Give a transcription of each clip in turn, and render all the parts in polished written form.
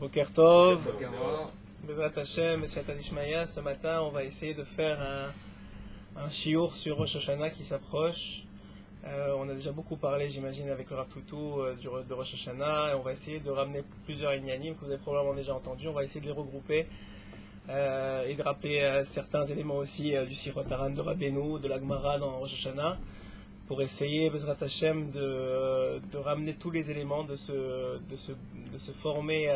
Boker Tov, Garo. Bezrat Hashem, B'Siyata Dishmaya. Ce matin, on va essayer de faire un shiur sur Rosh Hashanah qui s'approche. On a déjà beaucoup parlé, j'imagine, avec le Rav Toutou de Rosh Hashanah. Et on va essayer de ramener plusieurs inyanim que vous avez probablement déjà entendus. On va essayer de les regrouper et de rappeler certains éléments aussi du Sirot Haran de Rabbeinu, de la Gemara dans Rosh Hashanah, pour essayer, Bezrat Hashem, de ramener tous les éléments, de se former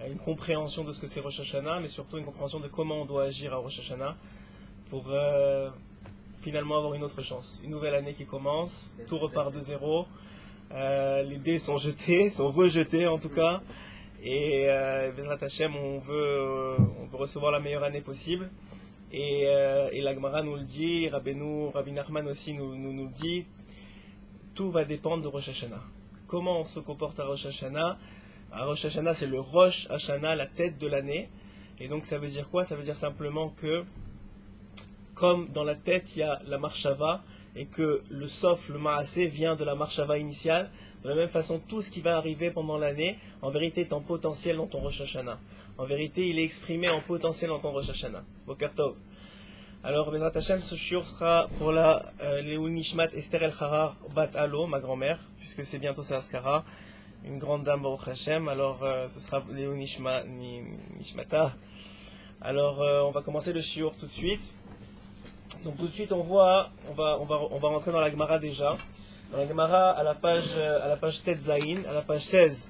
une compréhension de ce que c'est Rosh Hashanah, mais surtout une compréhension de comment on doit agir à Rosh Hashanah pour finalement avoir une autre chance. Une nouvelle année qui commence, tout repart de zéro, les dés sont rejetés en tout cas, et Bezrat Hashem, on veut recevoir la meilleure année possible. Et la Gemara nous le dit, Rabbi Nachman aussi nous le dit, tout va dépendre de Rosh Hashanah. Comment on se comporte à Rosh Hashanah? À Rosh Hashanah, c'est le Rosh Hashanah, la tête de l'année. Et donc ça veut dire quoi? Ça veut dire simplement que, comme dans la tête il y a la marshava, et que le sof, le maasé, vient de la marshava initiale, de la même façon, tout ce qui va arriver pendant l'année, en vérité, est en potentiel dans ton Rosh Hashanah. En vérité, il est exprimé en potentiel dans ton Rosh Hashanah. Boker Tov. Alors, Bezrat Hashem, ce shiur sera pour la Leou Nishmat Esther El Harar Bat Alo, ma grand-mère, puisque c'est bientôt sa Askara, une grande dame Baruch Hashem. Alors, ce sera Leou Nishmata. Alors, on va commencer le shiur tout de suite. Donc, tout de suite, on va rentrer dans la Gemara déjà. Dans la Gemara, à la page Tet Zayin, à la page 16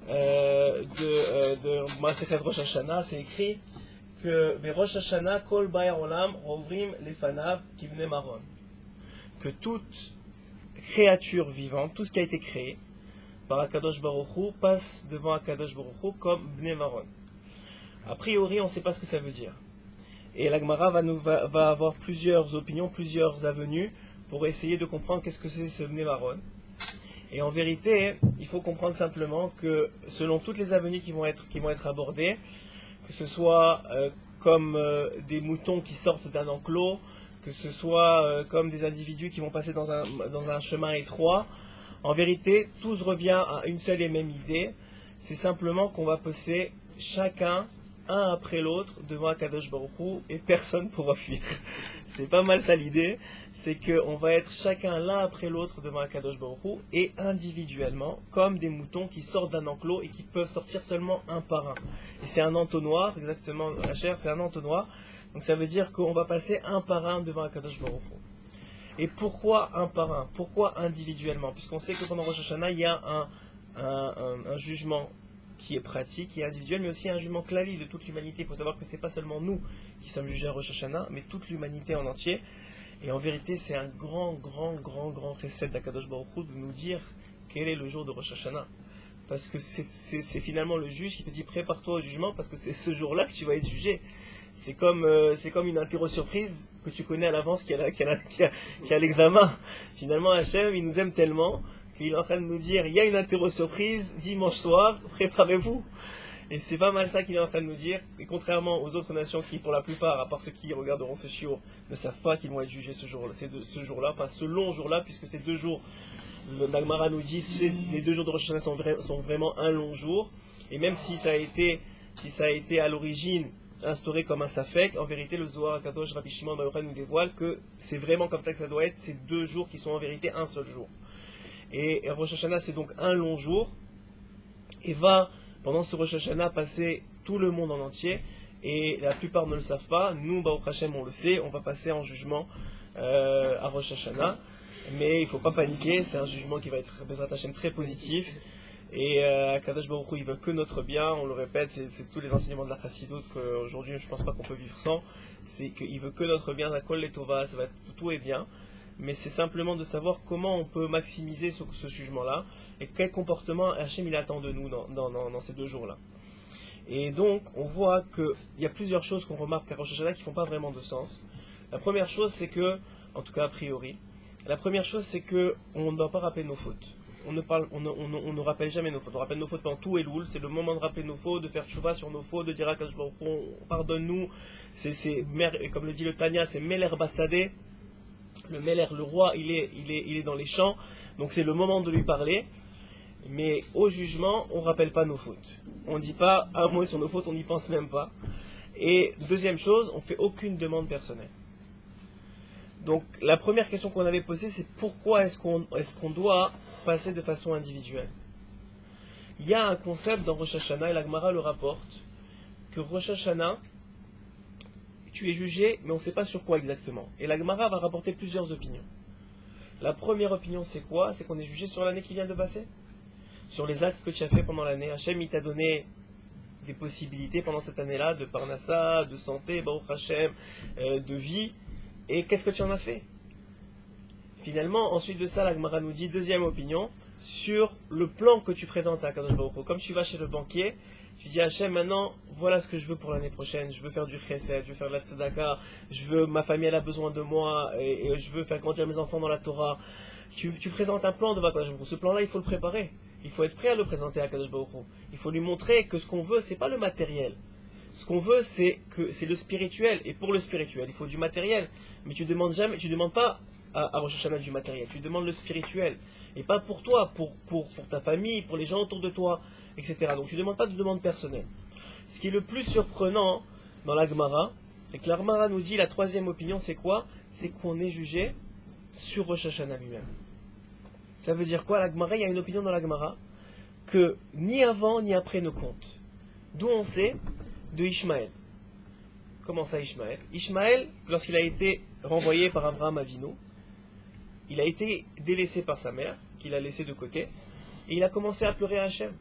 de Masechet Rosh Hashanah, c'est écrit que Rosh Hashanah Kol Baer Olam Rovrim Lefanav Kibne Maron, que toute créature vivante, tout ce qui a été créé par Akadosh Baruch Hu passe devant Akadosh Baruch Hu comme Bne Maron. A priori, on ne sait pas ce que ça veut dire. Et la Gemara va avoir plusieurs opinions, plusieurs avenues pour essayer de comprendre qu'est-ce que c'est ce Bne Maron. Et en vérité, il faut comprendre simplement que selon toutes les avenues qui vont être abordées, que ce soit comme des moutons qui sortent d'un enclos, que ce soit comme des individus qui vont passer dans un chemin étroit, en vérité, tout revient à une seule et même idée, c'est simplement qu'on va passer chacun, un après l'autre, devant Akadosh Baruch Hu, et personne ne pourra fuir. C'est pas mal ça l'idée, c'est qu'on va être chacun l'un après l'autre devant Akadosh Baruch Hu, et individuellement, comme des moutons qui sortent d'un enclos et qui peuvent sortir seulement un par un. Et c'est un entonnoir, exactement, la chair, c'est un entonnoir, donc ça veut dire qu'on va passer un par un devant Akadosh Baruch Hu. Et pourquoi un par un? Pourquoi individuellement? Puisqu'on sait que pendant Rosh Hashanah, il y a un jugement qui est pratique, qui est individuel, mais aussi un jugement clali de toute l'humanité. Il faut savoir que ce n'est pas seulement nous qui sommes jugés à Rosh Hashanah, mais toute l'humanité en entier. Et en vérité, c'est un grand chesed d'Akadosh Baruch Hu de nous dire quel est le jour de Rosh Hashanah. Parce que c'est finalement le juge qui te dit prépare-toi au jugement, parce que c'est ce jour-là que tu vas être jugé. C'est comme une interro surprise que tu connais à l'avance qui a l'examen. Finalement, Hachem, il nous aime tellement qu'il est en train de nous dire, il y a une interro surprise dimanche soir, préparez-vous. Et c'est pas mal ça qu'il est en train de nous dire. Et contrairement aux autres nations qui, pour la plupart, à part ceux qui regarderont ce shiur, ne savent pas qu'ils vont être jugés ce jour-là, enfin ce long jour-là, puisque ces 2 jours, le Nagmara nous dit, les 2 jours de Rosh Hashanah sont vraiment un long jour. Et même si ça a été à l'origine instauré comme un safek, en vérité le Zohar Kadosh Rabbi Shimon Bar Yochai nous dévoile que c'est vraiment comme ça que ça doit être, ces 2 jours qui sont en vérité un seul jour. Et Rosh Hashanah c'est donc un long jour, et va pendant ce Rosh Hashanah passer tout le monde en entier, et la plupart ne le savent pas, nous Baruch Hashem on le sait, on va passer en jugement à Rosh Hashanah, mais il ne faut pas paniquer, c'est un jugement qui va être Bezrat Hashem très positif. Et Kadosh Baruch Hu, il veut que notre bien, on le répète, c'est tous les enseignements de la Chassidut qu'aujourd'hui je ne pense pas qu'on peut vivre sans, c'est qu'il veut que notre bien, la kol letova, ça va être, tout est bien, mais c'est simplement de savoir comment on peut maximiser ce jugement-là, et quel comportement Hachem il attend de nous dans ces 2 jours-là. Et donc, on voit qu'il y a plusieurs choses qu'on remarque à Rosh Hashanah qui ne font pas vraiment de sens. La première chose, c'est que, en tout cas a priori, la première chose c'est qu'on ne doit pas rappeler nos fautes. On ne rappelle jamais nos fautes. On rappelle nos fautes pendant tout Elul. C'est le moment de rappeler nos fautes, de faire tchouva sur nos fautes, de dire à Kadosh Baruch Hu, pardonne-nous. Comme le dit le Tanya, c'est Meler Bassadeh. Le Meler, le roi, il est dans les champs. Donc c'est le moment de lui parler. Mais au jugement, on ne rappelle pas nos fautes. On ne dit pas un mot sur nos fautes, on n'y pense même pas. Et deuxième chose, on ne fait aucune demande personnelle. Donc la première question qu'on avait posée, c'est pourquoi est-ce qu'on doit passer de façon individuelle? Il y a un concept dans Rosh Hashanah, et la Gemara le rapporte, que Rosh Hashanah, tu es jugé, mais on ne sait pas sur quoi exactement. Et la Gemara va rapporter plusieurs opinions. La première opinion, c'est quoi? C'est qu'on est jugé sur l'année qui vient de passer, sur les actes que tu as fait pendant l'année. Hachem, il t'a donné des possibilités pendant cette année-là, de parnassa, de santé, Baruch Hashem, de vie. Et qu'est-ce que tu en as fait? Finalement, ensuite de ça, la Gemara nous dit, deuxième opinion, sur le plan que tu présentes à Kadosh Baruch Hu. Comme tu vas chez le banquier, tu dis à Hachem, maintenant, voilà ce que je veux pour l'année prochaine. Je veux faire du chesed, je veux faire de la tzedaka, ma famille elle a besoin de moi, et je veux faire grandir mes enfants dans la Torah. Tu présentes un plan devant Kadosh Baruch Hu. Ce plan-là, il faut le préparer. Il faut être prêt à le présenter à Kadosh Baruch Hu. Il faut lui montrer que ce qu'on veut, c'est pas le matériel. Ce qu'on veut, c'est le spirituel. Et pour le spirituel, il faut du matériel. Mais tu demandes pas à Rosh Hashanah du matériel. Tu demandes le spirituel. Et pas pour toi, pour ta famille, pour les gens autour de toi, etc. Donc tu ne demandes pas de demande personnelle. Ce qui est le plus surprenant dans la Gemara, c'est que la Gemara nous dit, la troisième opinion, c'est quoi? C'est qu'on est jugé sur Rosh Hashanah lui-même. Ça veut dire quoi? La Gemara, il y a une opinion dans la Gemara que ni avant ni après ne compte. D'où on sait? De Ishmaël. Comment ça, Ishmaël? Ishmaël, lorsqu'il a été renvoyé par Abraham Avinu, il a été délaissé par sa mère, qu'il a laissé de côté, et il a commencé à pleurer à Hachem.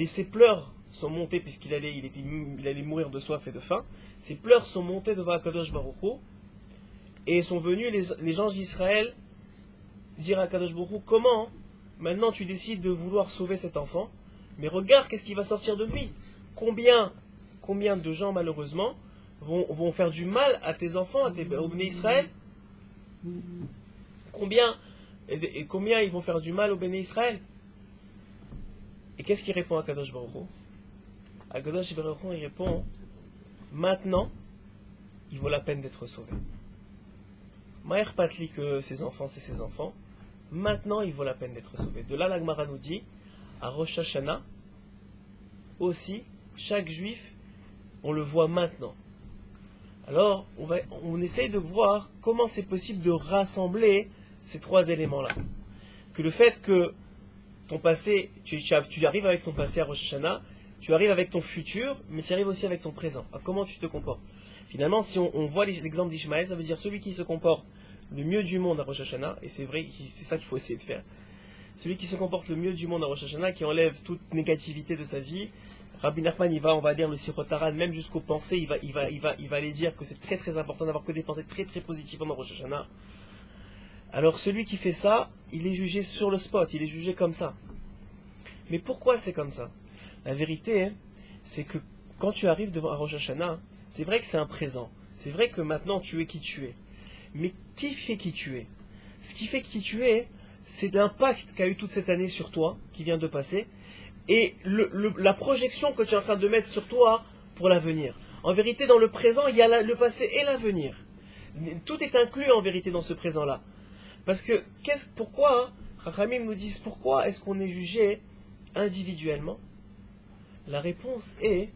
Ses pleurs sont montés, puisqu'il allait mourir de soif et de faim, ses pleurs sont montés devant Akadosh Baruch Hu, et sont venus les gens d'Israël dire à Akadosh Baruch Hu, comment maintenant tu décides de vouloir sauver cet enfant, mais regarde qu'est-ce qui va sortir de lui. Combien de gens, malheureusement, vont faire du mal à tes enfants, au Béné Israël? Combien ils vont faire du mal au Béné Israël? Et qu'est-ce qu'il répond à Kadosh Baruch Hu? À Kadosh Baruch Hu, il répond, maintenant, il vaut la peine d'être sauvé. Maher Patli que ses enfants, c'est ses enfants. Maintenant, il vaut la peine d'être sauvé. De là, la Gemara nous dit, à Rosh Hashanah, aussi, chaque juif, on le voit maintenant. Alors, on essaye de voir comment c'est possible de rassembler ces trois éléments-là. Que le fait que ton passé, tu arrives avec ton passé à Rosh Hashanah, tu arrives avec ton futur, mais tu arrives aussi avec ton présent. À comment tu te comportes. Finalement, si on voit l'exemple d'Ishmaël, ça veut dire celui qui se comporte le mieux du monde à Rosh Hashanah, et c'est vrai, c'est ça qu'il faut essayer de faire. Celui qui se comporte le mieux du monde à Rosh Hashanah, qui enlève toute négativité de sa vie. Rabbi Nachman, on va lire le Sirot Haran, même jusqu'aux pensées, il va aller dire que c'est très très important d'avoir que des pensées très très positives dans Rosh Hashanah. Alors celui qui fait ça, il est jugé sur le spot, il est jugé comme ça. Mais pourquoi c'est comme ça? La vérité, c'est que quand tu arrives devant Rosh Hashanah, c'est vrai que c'est un présent. C'est vrai que maintenant tu es qui tu es. Mais qui fait qui tu es? Ce qui fait qui tu es, c'est l'impact qu'a eu toute cette année sur toi, qui vient de passer, et la projection que tu es en train de mettre sur toi pour l'avenir. En vérité, dans le présent, il y a le passé et l'avenir. Tout est inclus en vérité dans ce présent-là. Parce que, pourquoi, Chachamim nous disent pourquoi est-ce qu'on est jugé individuellement? La réponse est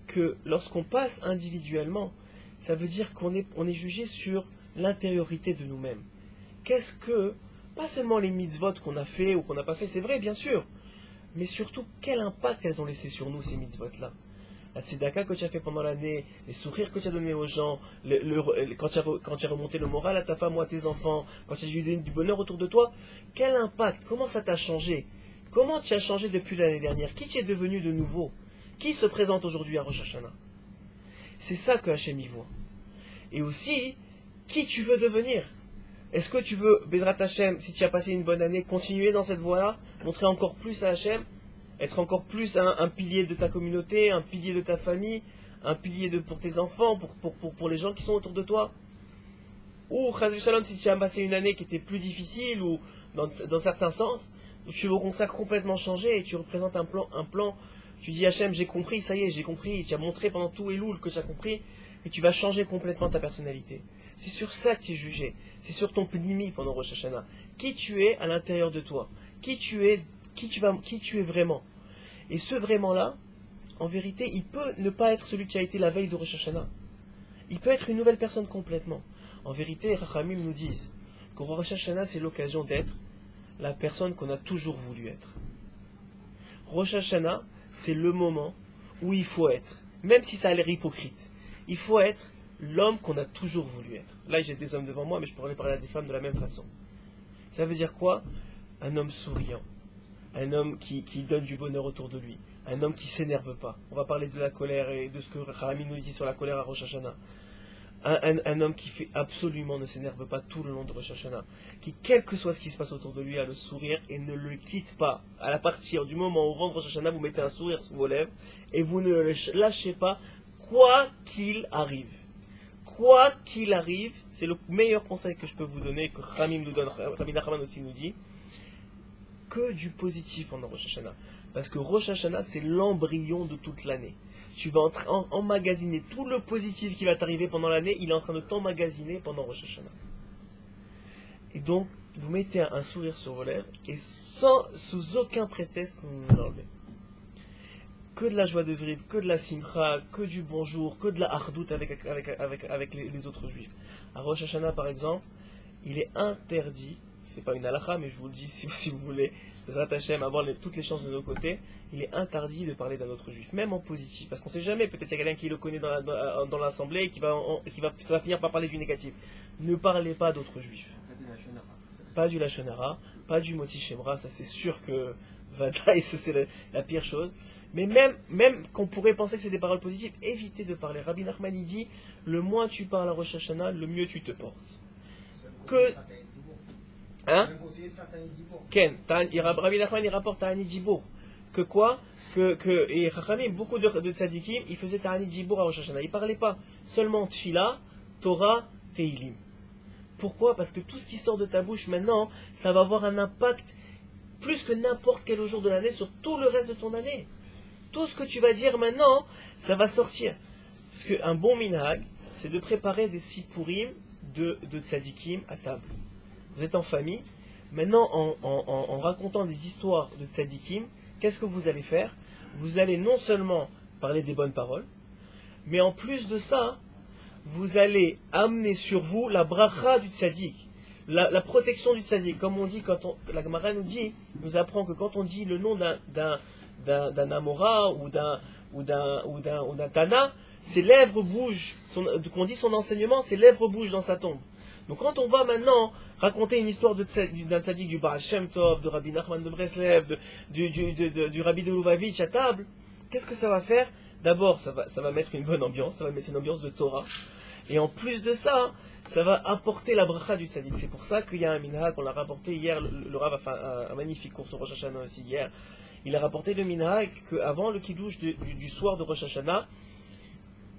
que lorsqu'on passe individuellement, ça veut dire qu'on est jugé sur l'intériorité de nous-mêmes. Pas seulement les mitzvot qu'on a fait ou qu'on n'a pas fait, c'est vrai bien sûr, mais surtout quel impact elles ont laissé sur nous ces mitzvot-là. La tzedaka que tu as fait pendant l'année, les sourires que tu as donnés aux gens, quand tu as remonté le moral à ta femme ou à tes enfants, quand tu as eu du bonheur autour de toi, quel impact, comment ça t'a changé? Comment tu as changé depuis l'année dernière? Qui tu es devenu de nouveau? Qui se présente aujourd'hui à Rosh Hashanah? C'est ça que Hachem y voit. Et aussi, qui tu veux devenir? Est-ce que tu veux, Bezrat Hachem, si tu as passé une bonne année, continuer dans cette voie-là, montrer encore plus à Hachem, être encore plus un pilier de ta communauté, un pilier de ta famille, un pilier pour tes enfants, pour les gens qui sont autour de toi? Ou, Chaz Shalom, si tu as passé une année qui était plus difficile, ou dans certains sens, tu veux au contraire complètement changer et tu représentes un plan, tu dis Hachem, j'ai compris, ça y est, j'ai compris, tu as montré pendant tout Elul que tu as compris, et tu vas changer complètement ta personnalité. C'est sur ça que tu es jugé. C'est sur ton pnimi pendant Rosh Hashanah. Qui tu es à l'intérieur de toi. Qui tu es qui tu es vraiment. Et ce vraiment-là, en vérité, il peut ne pas être celui qui a été la veille de Rosh Hashanah. Il peut être une nouvelle personne complètement. En vérité, Rachamim nous disent que Rosh Hashanah, c'est l'occasion d'être la personne qu'on a toujours voulu être. Rosh Hashanah, c'est le moment où il faut être, même si ça a l'air hypocrite, il faut être l'homme qu'on a toujours voulu être. Là, j'ai des hommes devant moi, mais je pourrais parler à des femmes de la même façon. Ça veut dire quoi? Un homme souriant, un homme qui donne du bonheur autour de lui, un homme qui s'énerve pas. On va parler de la colère et de ce que Rami nous dit sur la colère à Rosh Hashanah. Un homme qui fait absolument ne s'énerve pas tout le long de Rosh Hashanah, qui, quel que soit ce qui se passe autour de lui, a le sourire et ne le quitte pas. À partir du moment où rentre Rosh Hashanah, vous mettez un sourire sur vos lèvres et vous ne le lâchez pas, quoi qu'il arrive. Quoi qu'il arrive, c'est le meilleur conseil que je peux vous donner, que Rabbi Nachman aussi nous dit, que du positif pendant Rosh Hashanah. Parce que Rosh Hashanah, c'est l'embryon de toute l'année. Tu vas emmagasiner tout le positif qui va t'arriver pendant l'année, il est en train de t'emmagasiner pendant Rosh Hashanah. Et donc, vous mettez un sourire sur vos lèvres, et sous aucun prétexte, vous l'enlevez. Que de la joie de vivre, que de la simcha, que du bonjour, que de la hardout avec les autres juifs. À Rosh Hashanah, par exemple, il est interdit, c'est pas une halakha, mais je vous le dis si vous voulez, Bezrat Hashem, avoir toutes les chances de nos côtés, il est interdit de parler d'un autre juif, même en positif, parce qu'on ne sait jamais, peut-être qu'il y a quelqu'un qui le connaît dans l'assemblée et ça va finir par parler du négatif. Ne parlez pas d'autres juifs. Pas du Lashon Hara, pas du Moti Shemra, ça c'est sûr que Vadaï, c'est la pire chose. Mais même qu'on pourrait penser que c'est des paroles positives, évitez de parler. Rabbi Nachman il dit, le moins tu parles à Rosh Hashanah, le mieux tu te portes. Que... Hein? Ken, Rabbi Nachman il rapporte Ta'ani Djibour. Que quoi? Et Chachamim, beaucoup de tzadikim, ils faisaient Ta'ani Djibour à Rosh Hashanah. Ils ne parlaient pas seulement Tfila, Torah, Teilim. Pourquoi? Parce que tout ce qui sort de ta bouche maintenant, ça va avoir un impact plus que n'importe quel jour de l'année sur tout le reste de ton année. Tout ce que tu vas dire maintenant, ça va sortir. Parce qu'un bon minhag, c'est de préparer des sipurim de tzadikim à table. Vous êtes en famille, maintenant en racontant des histoires de tzadikim, qu'est-ce que vous allez faire? Vous allez non seulement parler des bonnes paroles, mais en plus de ça, vous allez amener sur vous la bracha du tzadik, la protection du tzadik. Comme on dit, la Gemara nous apprend que quand on dit le nom d'un Amora ou d'un Tana, ses lèvres bougent, qu'on dit son enseignement, ses lèvres bougent dans sa tombe. Donc quand on va maintenant raconter une histoire d'un tzaddik, du Baal Shem Tov, de Rabbi Nachman de Breslev, du Rabbi de Lubavitch à table, qu'est-ce que ça va faire? D'abord, ça va mettre une bonne ambiance, ça va mettre une ambiance de Torah. Et en plus de ça, ça va apporter la bracha du tzaddik. C'est pour ça qu'il y a un minhag, on l'a rapporté hier, le Rav a fait un magnifique cours sur Rosh Hashanah aussi hier. Il a rapporté le minhag qu'avant le kiddush du soir de Rosh Hashanah,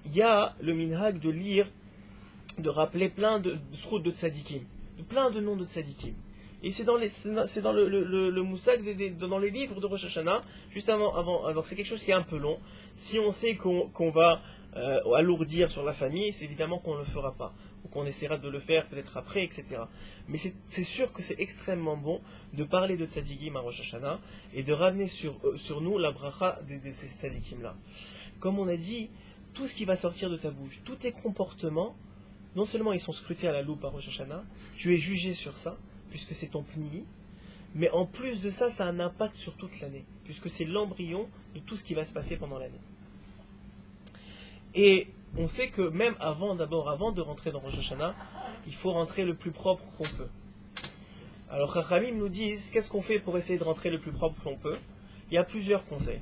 il y a le minhag de lire, de rappeler plein de srout de tzadikim, plein de noms de tzadikim. Et c'est dans le moussag, dans les livres de Rosh Hashanah, juste avant. Alors c'est quelque chose qui est un peu long. Si on sait qu'on va alourdir sur la famille, c'est évidemment qu'on ne le fera pas. Ou qu'on essaiera de le faire peut-être après, etc. Mais c'est sûr que c'est extrêmement bon de parler de tzadikim à Rosh Hashanah et de ramener sur nous la bracha de ces tzadikim-là. Comme on a dit, tout ce qui va sortir de ta bouche, tous tes comportements, non seulement ils sont scrutés à la loupe à Rosh Hashanah, tu es jugé sur ça, puisque c'est ton pnimi, mais en plus de ça, ça a un impact sur toute l'année, puisque c'est l'embryon de tout ce qui va se passer pendant l'année. Et on sait que même avant de rentrer dans Rosh Hashanah, il faut rentrer le plus propre qu'on peut. Alors Chachamim nous disent, qu'est-ce qu'on fait pour essayer de rentrer le plus propre qu'on peut? Il y a plusieurs conseils.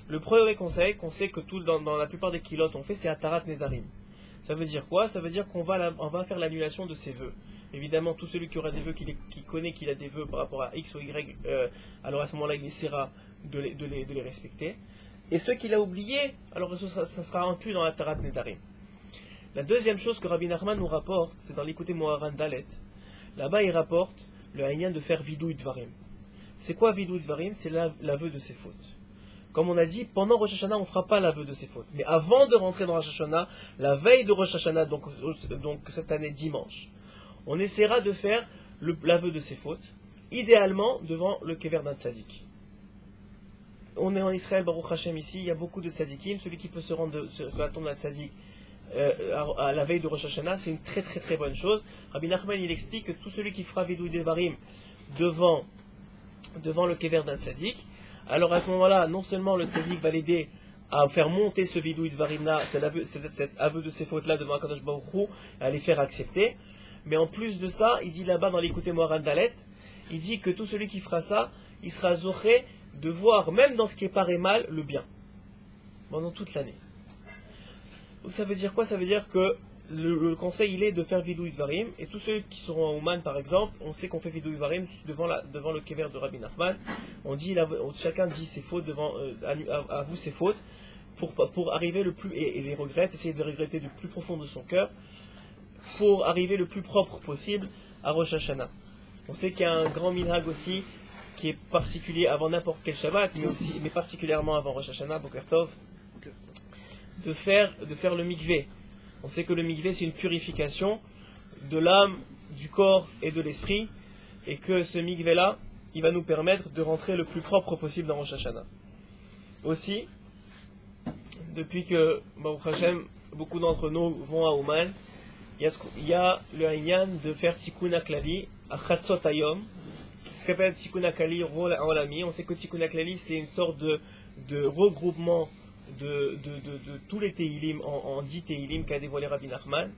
Le premier conseil, qu'on sait que dans la plupart des kilotes on fait, c'est Atarat Nedarim. Ça veut dire quoi? Ça veut dire qu'on va faire l'annulation de ses vœux. Évidemment, tout celui qui aura des vœux, qui connaît qu'il a des vœux par rapport à X ou Y, alors à ce moment-là, il essaiera de les respecter. Et ceux qu'il a oubliés, alors ça sera inclus dans la Tarat Nedarim. La deuxième chose que Rabbi Nachman nous rapporte, c'est dans l'écouté Moharan Dalet. Là-bas, il rapporte le haïnyan de faire vidouï dvarim. C'est quoi vidouï dvarim? C'est l'aveu de ses fautes. Comme on a dit, pendant Rosh Hashanah, on ne fera pas l'aveu de ses fautes. Mais avant de rentrer dans Rosh Hashanah, la veille de Rosh Hashanah, donc cette année dimanche, on essaiera de faire l'aveu de ses fautes, idéalement devant le kever d'un tzaddik. on est en Israël, Baruch Hashem ici, il y a beaucoup de tzadikim. Celui qui peut se rendre sur la tombe d'un tzadik à la veille de Rosh Hashanah, c'est une très très très bonne chose. Rabbi Nachman, il explique que tout celui qui fera Vidouï Devarim devant le kever d'un tzadik, alors à ce moment-là, non seulement le tzadik va l'aider à faire monter ce Vidouï Devarim là, cet aveu de ses fautes là devant Akadosh Baruch Hu, à les faire accepter. Mais en plus de ça, il dit là-bas dans l'écouté Moharan Dalet, il dit que tout celui qui fera ça, il sera zoché de voir, même dans ce qui paraît mal, le bien. Pendant toute l'année. Donc ça veut dire quoi? Ça veut dire que le conseil, il est de faire Vidouï Dvarim. Et tous ceux qui seront en Ouman, par exemple, on sait qu'on fait Vidouï Dvarim devant le kever de Rabbi Nachman. On dit, chacun dit ses fautes, avoue ses fautes, pour arriver le plus, et les regrette, essayer de regretter du plus profond de son cœur, pour arriver le plus propre possible à Rosh Hashanah. On sait qu'il y a un grand minhag aussi, qui est particulier avant n'importe quel Shabbat, mais particulièrement avant Rosh Hashanah, Boker Tov, de faire le mikvé. On sait que le mikvé, c'est une purification de l'âme, du corps et de l'esprit, et que ce mikvé-là, il va nous permettre de rentrer le plus propre possible dans Rosh Hashanah. Aussi, depuis que, Baruch Hashem, beaucoup d'entre nous vont à Ouman, il y a le Haïnyan de faire Tikkun HaKlali à Chatzot Hayom, ce qu'on appelle Tikkun HaKlali Olami. On sait que Tikkun HaKlali, c'est une sorte de regroupement de tous les Tehilim en 10 Tehilim qu'a dévoilé Rabbi Nachman.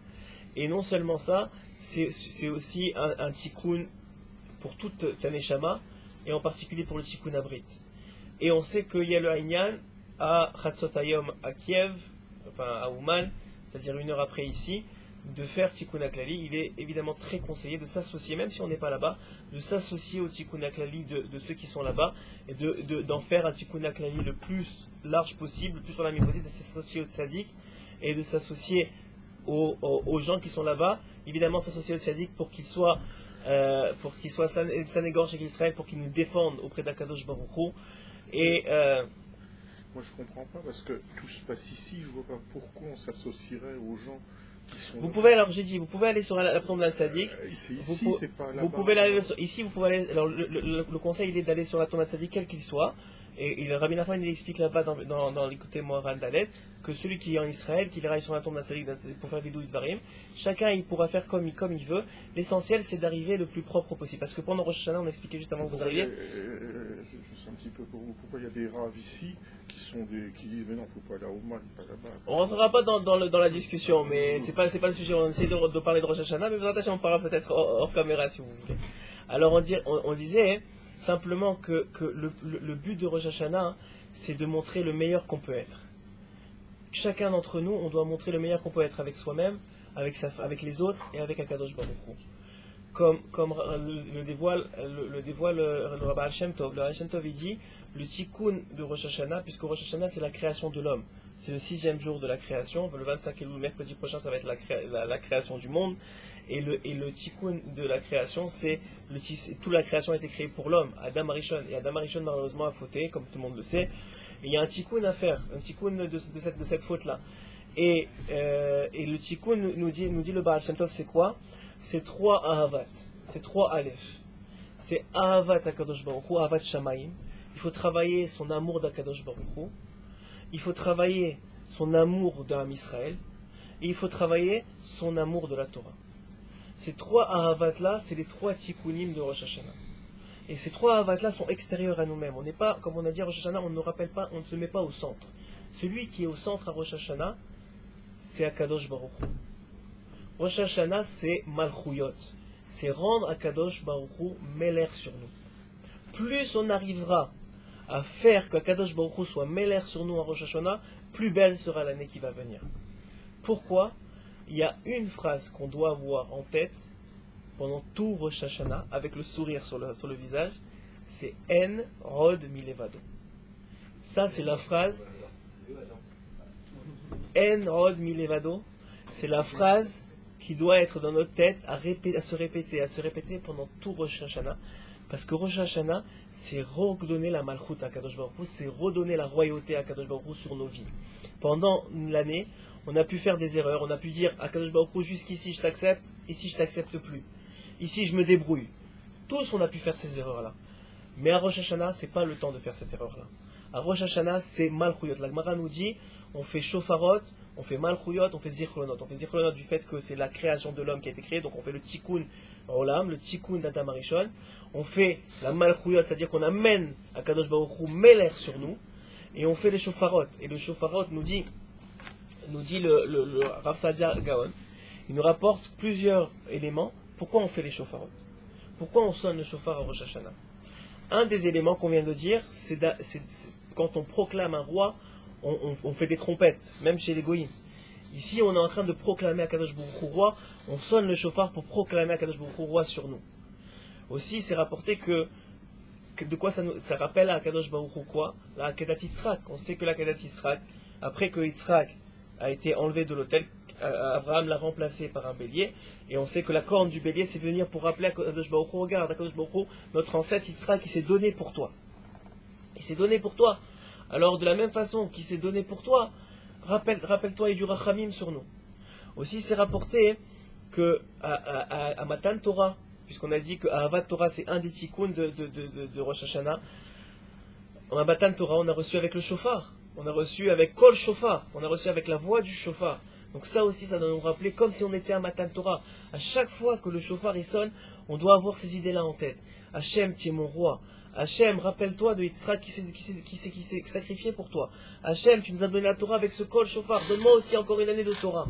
Et non seulement ça, c'est aussi un Tikkun pour toute ta Neshama, et en particulier pour le Tikkun Abrit. Et on sait qu'il y a le Haïnyan à Chatzot Hayom à Kiev, enfin à Ouman, c'est-à-dire une heure après ici, de faire Tikkun HaKlali. Il est évidemment très conseillé de s'associer, même si on n'est pas là-bas, de s'associer au Tikkun HaKlali de ceux qui sont là-bas, et d'en faire un Tikkun HaKlali le plus large possible, le plus sur la même possible, de s'associer au tzaddik, et de s'associer aux gens qui sont là-bas. Évidemment, s'associer au tzaddik pour qu'il soit sain et gorge avec Israël, pour qu'il nous défende auprès d'Akadosh Baruch Hu. Et moi je comprends pas, parce que tout se passe ici, je vois pas pourquoi on s'associerait aux gens. Vous pouvez, alors j'ai dit, vous pouvez aller sur la tombe d'un tzaddik. C'est pas là-bas. Vous pouvez aller ici, vous pouvez aller. Alors le conseil, il est d'aller sur la tombe d'un tzaddik, quel qu'il soit. Et le Rabbi Nachman, il explique là-bas dans l'écouté Moharan Dalet, que celui qui est en Israël, qu'il ira sur la tombe d'un tzaddik pour faire Vidouï Dvarim, chacun il pourra faire comme il veut. L'essentiel, c'est d'arriver le plus propre possible. Parce que pendant Rosh Hashanah, on expliquait juste avant que vous arriviez. Je sais un petit peu pour vous, pourquoi il y a des raves ici qui disent mais non, il ne faut pas aller à Ouman, pas là-bas. On ne rentrera pas dans la discussion, mais c'est pas le sujet. On essaie de parler de Rosh Hashanah, mais vous attachez, on parlera peut-être hors caméra si vous voulez. Alors on disait simplement que le but de Rosh Hashanah, c'est de montrer le meilleur qu'on peut être. Chacun d'entre nous, on doit montrer le meilleur qu'on peut être avec soi-même, avec les autres et avec Akadosh Baruch Hu. Comme le dévoile le Rabbi Al-Shem Tov. Le Al-Shem Tov, il dit le tikkun de Rosh Hashanah, puisque Rosh Hashanah c'est la création de l'homme. C'est le 6e jour de la création. Le 25 Elul, mercredi prochain, ça va être la création du monde. Et le tikkun de la création, toute la création a été créée pour l'homme, Adam Arishon. Et Adam Arishon malheureusement a fauté, comme tout le monde le sait. Et il y a un tikkun à faire, un tikkun de cette faute-là. Et le tikkun nous dit le Baal Shem Tov, c'est quoi? C'est 3 Ahavat, c'est 3 Aleph. C'est Ahavat Akadosh Baruch Hu, Ahavat Shamayim. Il faut travailler son amour d'Akadosh Baruch Hu. Il faut travailler son amour d'Am Israël. Et il faut travailler son amour de la Torah. Ces 3 Ahavat-là, c'est les 3 tikkunim de Rosh Hashanah. Et ces 3 Ahavat-là sont extérieurs à nous-mêmes. On n'est pas, comme on a dit à Rosh Hashanah, on ne se met pas au centre. Celui qui est au centre à Rosh Hashanah, c'est Akadosh Baruch Hu. Rosh Hashanah, c'est Malchuyot. C'est rendre Akadosh Baruch Hu Meler sur nous. Plus on arrivera à faire qu'Akadosh Baruch Hu soit Meler sur nous en Rosh Hashanah, plus belle sera l'année qui va venir. Pourquoi? Il y a une phrase qu'on doit avoir en tête pendant tout Rosh Hashanah, avec le sourire sur le visage, c'est En Rod Milevado. Ça, c'est la phrase En Rod Milevado. C'est la phrase qui doit être dans notre tête à se répéter pendant tout Rosh Hashanah. Parce que Rosh Hashanah, c'est redonner la malchut à Kadosh Baruch Hu, c'est redonner la royauté à Kadosh Baruch Hu sur nos vies. Pendant l'année, on a pu faire des erreurs, on a pu dire à Kadosh Baruch Hu, jusqu'ici je t'accepte, ici je t'accepte plus. Ici je me débrouille. Tous on a pu faire ces erreurs-là. Mais à Rosh Hashanah, c'est pas le temps de faire cette erreur-là. À Rosh Hashanah, c'est Malchuyot. La Gemara nous dit, on fait Shofarot, on fait Malchuyot, on fait Zichronot. On fait Zichronot du fait que c'est la création de l'homme qui a été créé, donc on fait le Tikkun Olam, le Tikkun d'Adam Arishon. On fait la Malchuyot, c'est-à-dire qu'on amène à Kadosh Baruch Hu Meler sur nous, et on fait les Shofarot. Et le Shofarot nous dit le Rav Sadia Gaon, il nous rapporte plusieurs éléments. Pourquoi on fait les Shofarot? Pourquoi on sonne le Shofar à Rosh Hashanah? Un des éléments qu'on vient de dire, c'est quand on proclame un roi, on fait des trompettes, même chez les goïms. Ici, on est en train de proclamer Akadosh Baruch Hu roi, on sonne le shofar pour proclamer Akadosh Baruch Hu roi sur nous. Aussi, c'est rapporté que de quoi ça rappelle à Akadosh Baruch Hu quoi? La Akedat Yitzhak. On sait que la Akedat Yitzhak, après que Yitzhak a été enlevé de l'autel, Abraham l'a remplacé par un bélier, et on sait que la corne du bélier, c'est venir pour rappeler à Akadosh Baruch Hu, regarde, Akadosh Baruch Hu, notre ancêtre Yitzhak, il s'est donné pour toi. Il s'est donné pour toi. Alors, de la même façon qu'il s'est donné pour toi, rappelle-toi et du rachamim sur nous. Aussi, c'est rapporté que à Matan Torah, puisqu'on a dit que Ahavat Torah, c'est un des tikkuns de Rosh Hashanah, à Matan Torah, on a reçu avec le shofar. On a reçu avec Kol Shofar. On a reçu avec la voix du shofar. Donc ça aussi, ça doit nous rappeler comme si on était à Matan Torah. À chaque fois que le shofar il sonne, on doit avoir ces idées-là en tête. Hachem, tu es mon roi. Hachem, rappelle-toi de Yitzhak qui s'est sacrifié pour toi. Hachem, tu nous as donné la Torah avec ce Kol Shofar. Donne-moi aussi encore une année de Torah.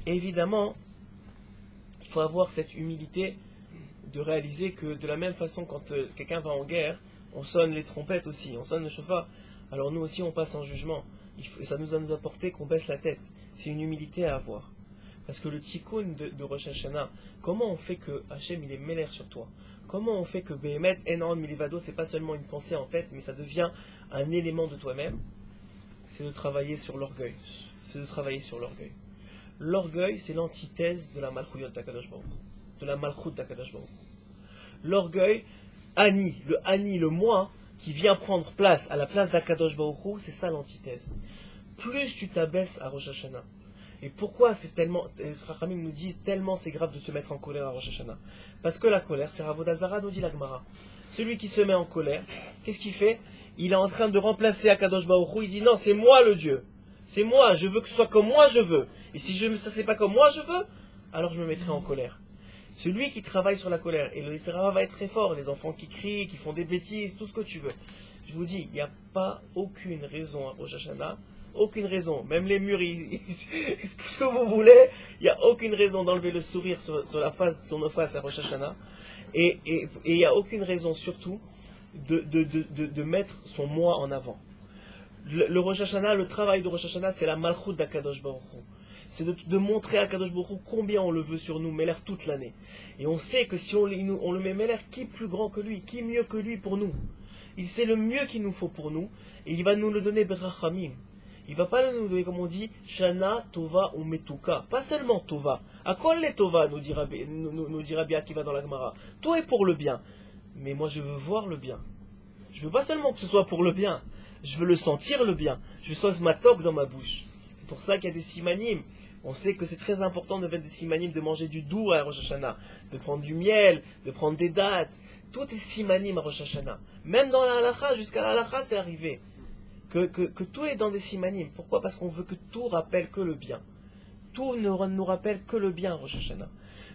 Et évidemment, il faut avoir cette humilité de réaliser que de la même façon, quand quelqu'un va en guerre, on sonne les trompettes aussi, on sonne le shofar. Alors nous aussi, on passe en jugement. Et ça nous a apporté qu'on baisse la tête. C'est une humilité à avoir. Parce que le tikkun de Rosh Hashanah, comment on fait que Hachem il est mêlé sur toi? Comment on fait que Behemet Enon Milivado, c'est pas seulement une pensée en tête, mais ça devient un élément de toi-même? C'est de travailler sur l'orgueil. C'est de travailler sur l'orgueil. L'orgueil, c'est l'antithèse de la Malchuyot d'Akadosh Baruch Hu, de la Malchut d'Akadosh Baruch Hu. L'orgueil, le moi, qui vient prendre place à la place d'Akadosh Baruch Hu, c'est ça l'antithèse. Plus tu t'abaisses à Rosh Hashanah. Et pourquoi c'est tellement, Rachamim nous disent tellement c'est grave de se mettre en colère à Rosh Hashanah? Parce que la colère, c'est Avodah Zara, nous dit la Gemara. Celui qui se met en colère, qu'est-ce qu'il fait? Il est en train de remplacer Akadosh Baruch Hu, il dit non, c'est moi le Dieu. C'est moi, je veux que ce soit comme moi je veux. Et si ça c'est pas comme moi je veux, alors je me mettrai en colère. Celui qui travaille sur la colère, et le Yitzhara va être très fort, les enfants qui crient, qui font des bêtises, tout ce que tu veux. Je vous dis, il n'y a pas aucune raison à Rosh Hashanah, aucune raison, même les murs, ce que vous voulez, il n'y a aucune raison d'enlever le sourire sur nos faces à Rosh Hashanah, et il n'y a aucune raison surtout de mettre son moi en avant. Le Rosh Hashanah, le travail de Rosh Hashanah, c'est la Malchut d'Akadosh Baruch Hu. C'est de montrer à Kadosh Baruch Hu combien on le veut sur nous, Meler toute l'année. Et on sait que si on le met Meler, qui est plus grand que lui, qui est mieux que lui pour nous? Il sait le mieux qu'il nous faut pour nous, et il va nous le donner Berachamim. Il va pas nous donner, comme on dit, Shana, Tova ou Metuka. Pas seulement Tova. À quoi les Tova, nous dira bien qui va dans la Gemara. Tout est pour le bien. Mais moi je veux voir le bien. Je veux pas seulement que ce soit pour le bien. Je veux le sentir le bien. Je veux que ce soit ma toque dans ma bouche. C'est pour ça qu'il y a des simanim. On sait que c'est très important de mettre des simanim, de manger du doux à Rosh Hashanah, de prendre du miel, de prendre des dattes. Tout est simanim à Rosh Hashanah. Même dans la halacha, jusqu'à la halacha, c'est arrivé. Que tout est dans des simanim. Pourquoi? Parce qu'on veut que tout rappelle que le bien. Tout ne nous rappelle que le bien, Rosh Hashanah.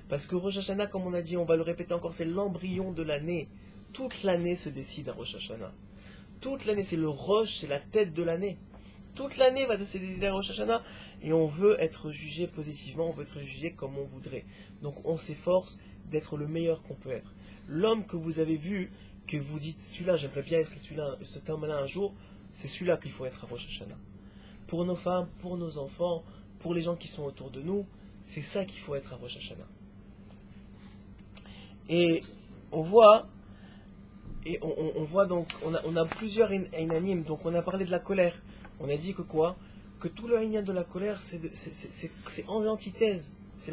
Parce que Rosh Hashanah, comme on a dit, on va le répéter encore, c'est l'embryon de l'année. Toute l'année se décide à Rosh Hashanah. Toute l'année, c'est le Rosh, c'est la tête de l'année. Toute l'année va se décider à Rosh Hashanah. Et on veut être jugé positivement, on veut être jugé comme on voudrait. Donc on s'efforce d'être le meilleur qu'on peut être. L'homme que vous avez vu, que vous dites, celui-là, j'aimerais bien être celui-là, cet homme-là un jour, c'est celui-là qu'il faut être à Rosh Hashanah. Pour nos femmes, pour nos enfants, pour les gens qui sont autour de nous, c'est ça qu'il faut être à Rosh Hashanah. Et on voit donc, on a plusieurs inanimes, donc on a parlé de la colère. On a dit que quoi? Que tout le inyan de la colère, c'est en l'antithèse, c'est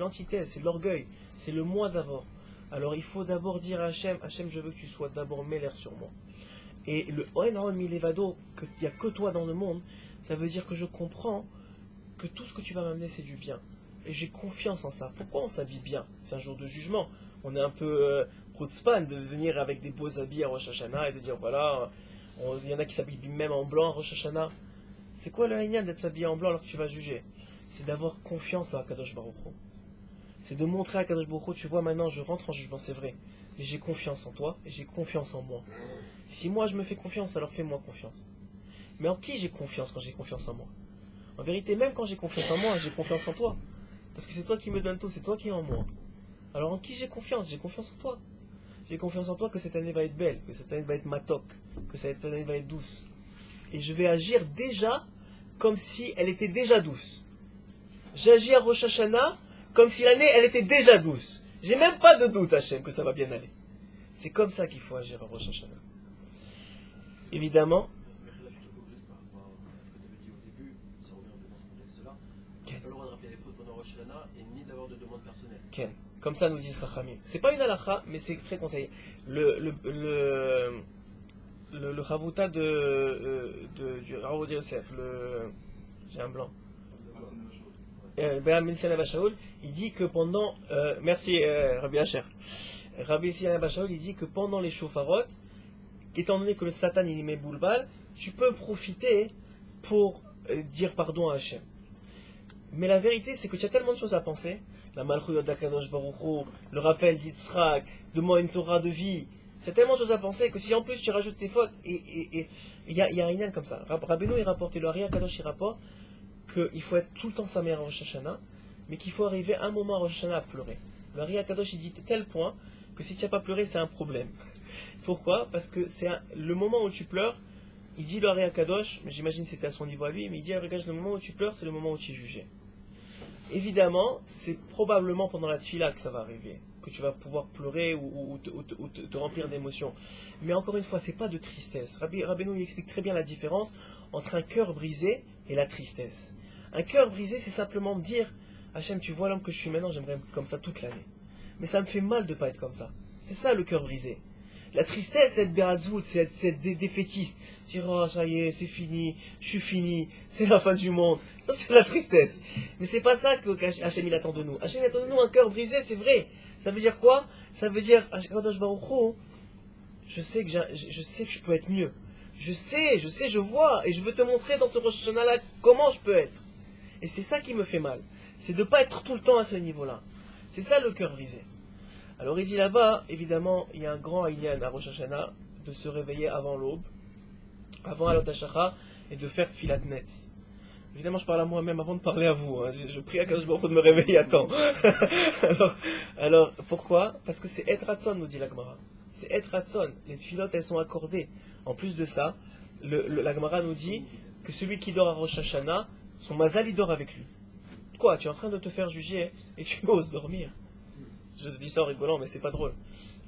l'orgueil, c'est le moi d'abord. Alors il faut d'abord dire à Hachem, Hachem, je veux que tu sois d'abord mêler sur moi. Et le Oen Milevado, qu'il n'y a que toi dans le monde, ça veut dire que je comprends que tout ce que tu vas m'amener, c'est du bien. Et j'ai confiance en ça. Pourquoi on s'habille bien? C'est un jour de jugement. On est un peu chutzpan de venir avec des beaux habits à Rosh Hashanah et de dire voilà, Il y en a qui s'habillent même en blanc, Rosh Hashanah. C'est quoi le Haïnian d'être s'habillé en blanc alors que tu vas juger? C'est d'avoir confiance à Kadosh Baruch Hu. C'est de montrer à Kadosh Baruch Hu, tu vois, maintenant je rentre en jugement, c'est vrai. Et j'ai confiance en toi, et j'ai confiance en moi. Si moi je me fais confiance, alors fais-moi confiance. Mais en qui j'ai confiance quand j'ai confiance en moi? En vérité, même quand j'ai confiance en moi, j'ai confiance en toi. Parce que c'est toi qui me donnes tout, c'est toi qui es en moi. Alors en qui j'ai confiance? J'ai confiance en toi. J'ai confiance en toi que cette année va être belle, que cette année va être matok, que cette année va être douce. Et je vais agir déjà comme si elle était déjà douce. J'agis à Rosh Hashanah comme si l'année elle était déjà douce. J'ai même pas de doute, Hachem, que ça va bien aller. C'est comme ça qu'il faut agir à Rosh Hashanah. Évidemment. Mais là, je te corrige par rapport à ce que tu avais dit au début, ça revient un peu dans ce contexte-là. Tu n'as pas le droit de rappeler les fautes pendant Rosh Hashanah et ni d'avoir de demande personnelle. Ken. Comme ça nous disent Rachamim. C'est pas une halakha, mais c'est très conseillé. Le Chavuta du Rav Yosef, j'ai un blanc. Ben Siana Bashaoul, il dit que pendant. Merci Rabbi Hacher. Rabbi Siana Bashaoul, il dit que pendant les shofarot, étant donné que le Satan il y met boulbal, tu peux profiter pour dire pardon à Hachem. Mais la vérité, c'est que tu as tellement de choses à penser. La Malchuyot d'Akadosh Baruch Hu, le rappel d'Yitzhak, de moi une Torah de vie. Tu as tellement de choses à penser que si en plus tu rajoutes tes fautes, et il y a un inyan comme ça. Rabbeinu il rapporte, et le Ari Akadosh il rapporte qu'il faut être tout le temps sa mère à Rosh Hashanah, mais qu'il faut arriver un moment à Rosh Hashanah à pleurer. Le Ari Akadosh il dit tel point que si tu n'as pas pleuré, c'est un problème. Pourquoi? Parce que c'est le moment où tu pleures, il dit le Ari Akadosh, mais j'imagine que c'était à son niveau à lui, mais il dit regarde, le moment où tu pleures, c'est le moment où tu es jugé. Évidemment, c'est probablement pendant la tfila que ça va arriver, que tu vas pouvoir pleurer ou te remplir d'émotions. Mais encore une fois, c'est pas de tristesse. Rabbeinu il explique très bien la différence entre un cœur brisé et la tristesse. Un cœur brisé, c'est simplement me dire Hachem, tu vois l'homme que je suis maintenant, j'aimerais être comme ça toute l'année. Mais ça me fait mal de ne pas être comme ça. C'est ça le cœur brisé. La tristesse, c'est être be'atzvut, c'est être défaitiste. Dire, oh, ça y est, c'est fini, je suis fini, c'est la fin du monde. Ça, c'est la tristesse. Mais c'est pas ça que Hachem il attend de nous. Hachem il attend de nous un cœur brisé, c'est vrai. Ça veut dire quoi? Ça veut dire, Kadosh Baruch Hu, je sais que je peux être mieux. Je sais, je vois, et je veux te montrer dans ce Rosh Hashanah-là comment je peux être. Et c'est ça qui me fait mal. C'est de ne pas être tout le temps à ce niveau-là. C'est ça le cœur brisé. Alors il dit là-bas, évidemment, il y a un grand Inyan à Rosh Hashanah de se réveiller avant l'aube, avant Alot HaShachar, et de faire Filat Netz. Évidemment, je parle à moi-même avant de parler à vous. Hein. Je prie à Kadosh Baruch Hu de me réveiller à temps. alors, pourquoi? Parce que c'est Et Ratson, nous dit la Gemara. C'est Et Ratson. Les tfilotes, elles sont accordées. En plus de ça, la Gemara nous dit que celui qui dort à Rosh Hashanah, son mazal, il dort avec lui. Quoi? Tu es en train de te faire juger et tu oses dormir? Je dis ça en rigolant, mais c'est pas drôle.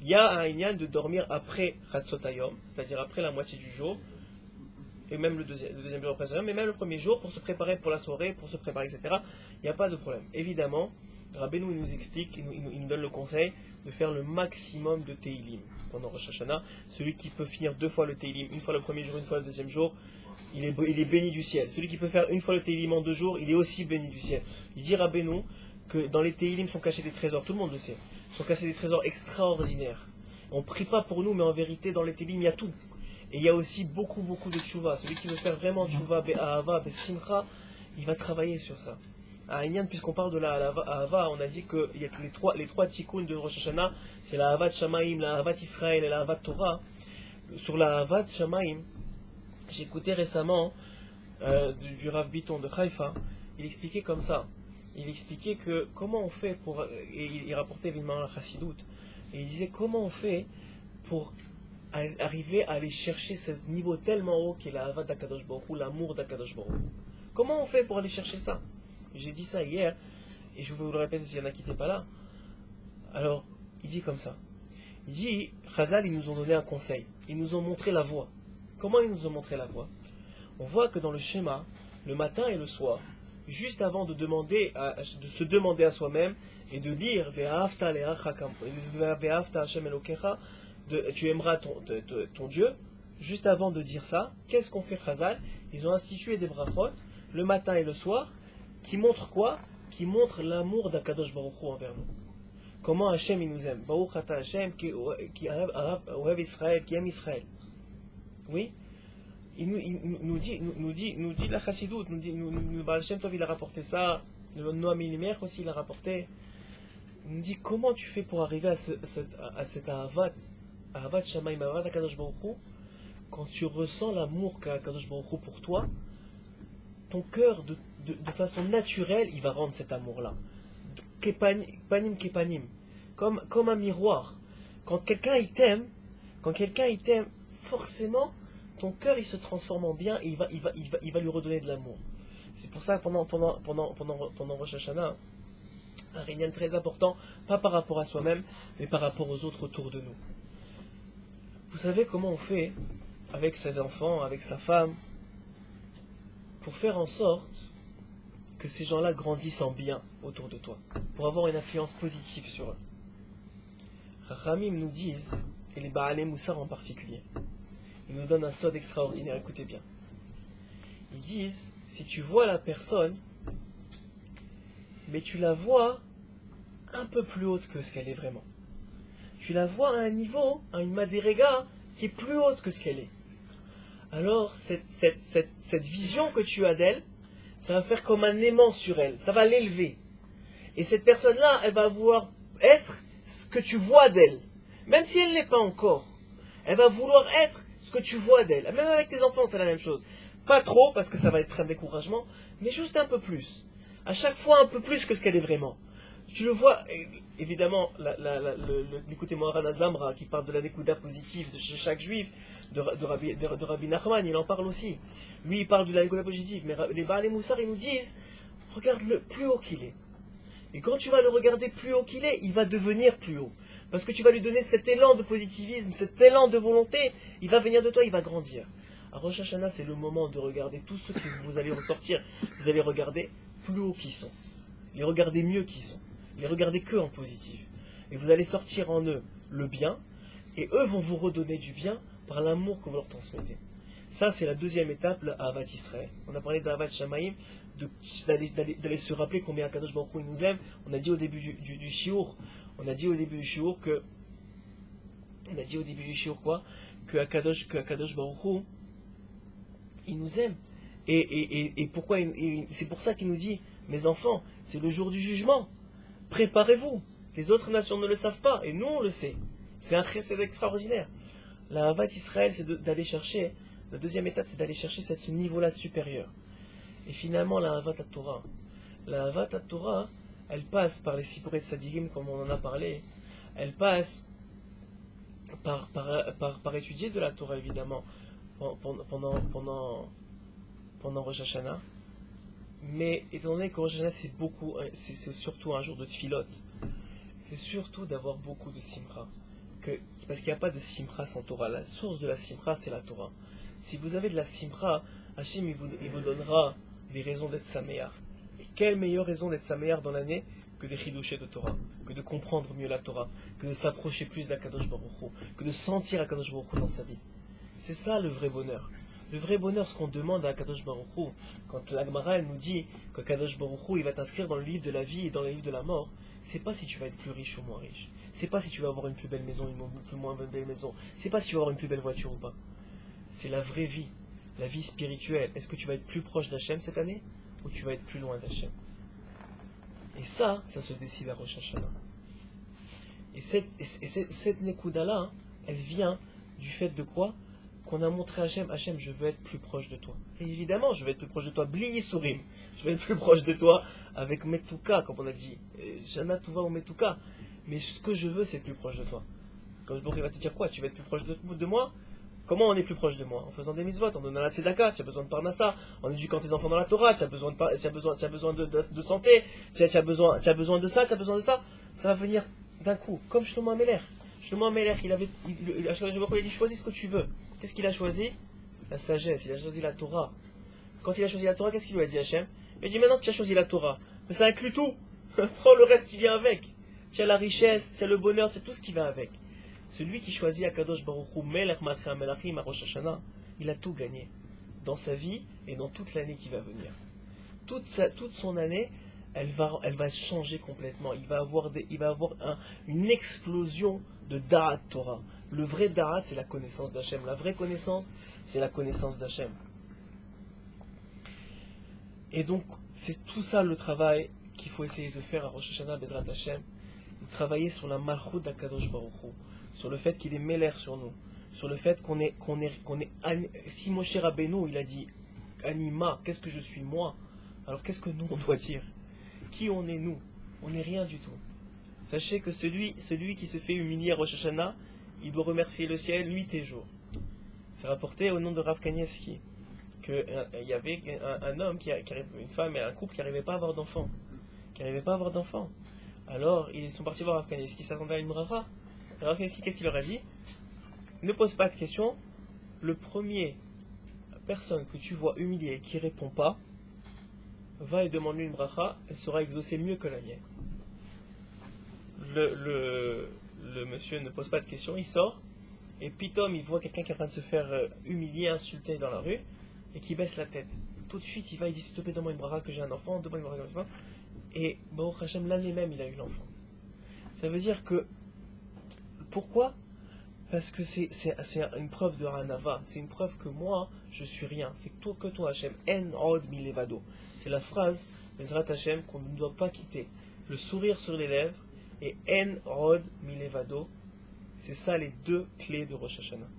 Il y a un inyan de dormir après Chatzot Hayom, c'est-à-dire après la moitié du jour, et même le deuxième jour après mais même le premier jour, pour se préparer pour la soirée, pour se préparer, etc. Il n'y a pas de problème. Évidemment, Rabbeinu il nous explique, il nous donne le conseil de faire le maximum de Teilim pendant Rosh Hashanah. Celui qui peut finir 2 fois le Teilim, une fois le premier jour, une fois le deuxième jour, il est béni du ciel. Celui qui peut faire une fois le Teilim en 2 jours, il est aussi béni du ciel. Il dit Rabbeinu que dans les Teilim sont cachés des trésors, tout le monde le sait, sont cachés des trésors extraordinaires. On ne prie pas pour nous, mais en vérité, dans les Teilim, il y a tout. Et il y a aussi beaucoup de tchouva. Celui qui veut faire vraiment tchouva, be'ahava, be'simcha, il va travailler sur ça. À Inyan, puisqu'on parle de la ahava, on a dit que il y a les trois tikkuns de Rosh Hashanah, c'est la ahavat Shamaim, la ahavat Israël et la ahavat Torah. Sur la ahavat Shamaim, j'ai écouté récemment du Rav Biton de Haïfa, il expliquait comme ça. Il expliquait que comment on fait pour... Et il rapportait évidemment la Chassidoute. Et il disait comment on fait pour arriver à aller chercher ce niveau tellement haut qui est la Hava d'Akadosh Baruch Hu, l'amour d'Akadosh Baruch Hu. Comment on fait pour aller chercher ça? J'ai dit ça hier, et je vais vous le répéter s'il y en a qui n'étaient pas là. Alors, il dit comme ça. Il dit, Chazal, ils nous ont donné un conseil. Ils nous ont montré la voie. Comment ils nous ont montré la voie? On voit que dans le schéma, le matin et le soir, juste avant de se demander à soi-même et de lire Ve'ahavta Hashem Elokecha, tu aimeras ton Dieu, juste avant de dire ça, qu'est-ce qu'on fait Chazal? Ils ont institué des brachot le matin et le soir qui montrent quoi? Qui montrent l'amour d'Akadosh Baruch Hu envers nous. Comment Hashem il nous aime. Baruch Ata Hashem qui aime Israël, qui aime Israël. Oui? nous dit la Chassidoute, nous Baal Shem Tov il a rapporté ça, le Noam Elimelech aussi il a rapporté. Il nous dit comment tu fais pour arriver à cet Ahavat Shamayim, Ahavat HaKadosh Baruch Hu, quand tu ressens l'amour qu'a HaKadosh Baruch Hu pour toi, ton cœur de façon naturelle il va rendre cet amour-là. Panim kepanim, comme un miroir. Quand quelqu'un il t'aime, forcément ton cœur il se transforme en bien et il va lui redonner de l'amour. C'est pour ça que pendant Rosh Hashanah, un régnan très important, pas par rapport à soi-même, mais par rapport aux autres autour de nous. Vous savez comment on fait avec ses enfants, avec sa femme, pour faire en sorte que ces gens-là grandissent en bien autour de toi, pour avoir une influence positive sur eux. Rachamim nous disent, et les Baalei Moussar en particulier, ils nous donnent un sod extraordinaire, écoutez bien. Ils disent, si tu vois la personne, mais tu la vois un peu plus haute que ce qu'elle est vraiment. Tu la vois à un niveau, à une madérega, qui est plus haute que ce qu'elle est. Alors, cette vision que tu as d'elle, ça va faire comme un aimant sur elle, ça va l'élever. Et cette personne-là, elle va vouloir être ce que tu vois d'elle. Même si elle ne l'est pas encore. Elle va vouloir être ce que tu vois d'elle. Même avec tes enfants, c'est la même chose. Pas trop, parce que ça va être un découragement, mais juste un peu plus. À chaque fois, un peu plus que ce qu'elle est vraiment. Tu le vois, évidemment, l'écoutez Moharan Azamra, qui parle de la Nekuda positive de chez chaque juif, de Rabbi Nachman, il en parle aussi. Lui, il parle de la Nekuda positive, mais les Baalei Moussar, ils nous disent, regarde-le plus haut qu'il est. Et quand tu vas le regarder plus haut qu'il est, il va devenir plus haut. Parce que tu vas lui donner cet élan de positivisme, cet élan de volonté, il va venir de toi, il va grandir. À Rosh Hashanah, c'est le moment de regarder tous ceux que vous allez ressortir, vous allez regarder plus haut qu'ils sont. Les regarder mieux qu'ils sont. Les regarder que en positif. Et vous allez sortir en eux le bien, et eux vont vous redonner du bien par l'amour que vous leur transmettez. Ça, c'est la deuxième étape, le Ahavat Israël. On a parlé d'Ahavat Shamayim, d'aller se rappeler combien Akadosh Baruch Hu il nous aime. On a dit au début du shiur, que Akadosh Baruch Hu, il nous aime. Et pourquoi c'est pour ça qu'il nous dit, mes enfants, c'est le jour du jugement. Préparez-vous. Les autres nations ne le savent pas, et nous on le sait. C'est un chesed extraordinaire. La Ahavat Israël, c'est d'aller chercher, la deuxième étape, c'est d'aller chercher ce niveau-là supérieur. Et finalement, la Ahavat Torah. La Ahavat Torah, elle passe par les Sipurei Tzadikim, comme on en a parlé. Elle passe par étudier de la Torah, évidemment, pendant Rosh Hashanah. Mais étant donné que Rosh Hashanah, c'est surtout un jour de tfilot, c'est surtout d'avoir beaucoup de simcha. Parce qu'il n'y a pas de simcha sans Torah. La source de la simcha, c'est la Torah. Si vous avez de la simcha, Hachem, il vous donnera des raisons d'être saméar. Et quelle meilleure raison d'être saméar dans l'année que des chidouchés de Torah, que de comprendre mieux la Torah, que de s'approcher plus d'Akadosh Baruch Hu, que de sentir Akadosh Baruch Hu dans sa vie. C'est ça le vrai bonheur. Le vrai bonheur, ce qu'on demande à Akadosh Baruch Hu, quand la Gemara elle nous dit qu'Akadosh Baruch Hu il va t'inscrire dans le livre de la vie et dans le livre de la mort, c'est pas si tu vas être plus riche ou moins riche. C'est pas si tu vas avoir une plus belle maison, une plus moins belle maison. C'est pas si tu vas avoir une plus belle voiture ou pas. C'est la vraie vie, la vie spirituelle. Est-ce que tu vas être plus proche d'Hachem cette année ou tu vas être plus loin d'Hachem? Et ça se décide à Rosh Hashanah. Et cette Nekuda-là, elle vient du fait de quoi? Qu'on a montré à Hachem, je veux être plus proche de toi. Et évidemment, je veux être plus proche de toi, Bli Yisurim. Je veux être plus proche de toi avec Metuka, comme on a dit. Shana Tuva ou Metuka. Mais ce que je veux, c'est être plus proche de toi. Quand il va te dire quoi? Tu veux être plus proche de moi? Comment on est plus proche de moi? En faisant des mitzvot, en donnant la tzedaka, tu as besoin de parnassa, en éduquant tes enfants dans la Torah, tu as besoin de santé, tu as besoin de ça, tu as besoin de ça. Ça va venir d'un coup, comme Shlomo HaMelech. Shlomo HaMelech, il a dit choisis ce que tu veux. Qu'est-ce qu'il a choisi? La sagesse, il a choisi la Torah. Quand il a choisi la Torah, qu'est-ce qu'il lui a dit Hachem? Il a dit maintenant que tu as choisi la Torah, mais ça inclut tout. Prends le reste qui vient avec. Tu as la richesse, tu as le bonheur, tu as tout ce qui va avec. Celui qui choisit Akadosh Baruch Hu, Melech Malchei HaMelachim, à Rosh Hashanah, il a tout gagné. Dans sa vie et dans toute l'année qui va venir. Toute son année, elle va changer complètement. Il va avoir une explosion de Da'at Torah. Le vrai Da'at, c'est la connaissance d'Hachem. La vraie connaissance, c'est la connaissance d'Hachem. Et donc, c'est tout ça le travail qu'il faut essayer de faire à Rosh Hashanah, Bezrat Hachem. Travailler sur la Malchut d'Akadosh Baruch Hu, sur le fait qu'il est mêler sur nous, sur le fait qu'on est si Moshe Rabbeinu, il a dit Anima, qu'est-ce que je suis moi? Alors qu'est-ce que nous on doit dire? Qui on est nous? On n'est rien du tout. Sachez que celui qui se fait humilier à Rosh Hashanah, il doit remercier le ciel nuit et jour. C'est rapporté au nom de Rav Kanievski qu'il y avait un homme, une femme et un couple qui n'arrivaient pas à avoir d'enfants. Alors, ils sont partis voir Rav Kanievski, s'attendaient à une bracha. Rav Kanievski, qu'est-ce qu'il leur a dit? Ne pose pas de questions. Le premier personne que tu vois humiliée et qui ne répond pas, va et demande-lui une bracha, elle sera exaucée mieux que la mienne. Le monsieur ne pose pas de questions, il sort, et pitom, il voit quelqu'un qui est en train de se faire humilier, insulter dans la rue, et qui baisse la tête. Tout de suite, il va, il dit, s'il te plaît, donne-moi une bracha que j'ai un enfant, donne-moi une bracha que j'ai un enfant. Et Baruch Hashem, l'année même, il a eu l'enfant. Ça veut dire que, pourquoi? Parce que c'est une preuve de Hanava, c'est une preuve que moi, je suis rien, c'est que toi Hashem, En Od Milevado. C'est la phrase, Bezrat Hashem, qu'on ne doit pas quitter. Le sourire sur les lèvres, et En Od Milevado, c'est ça les deux clés de Rosh Hashanah.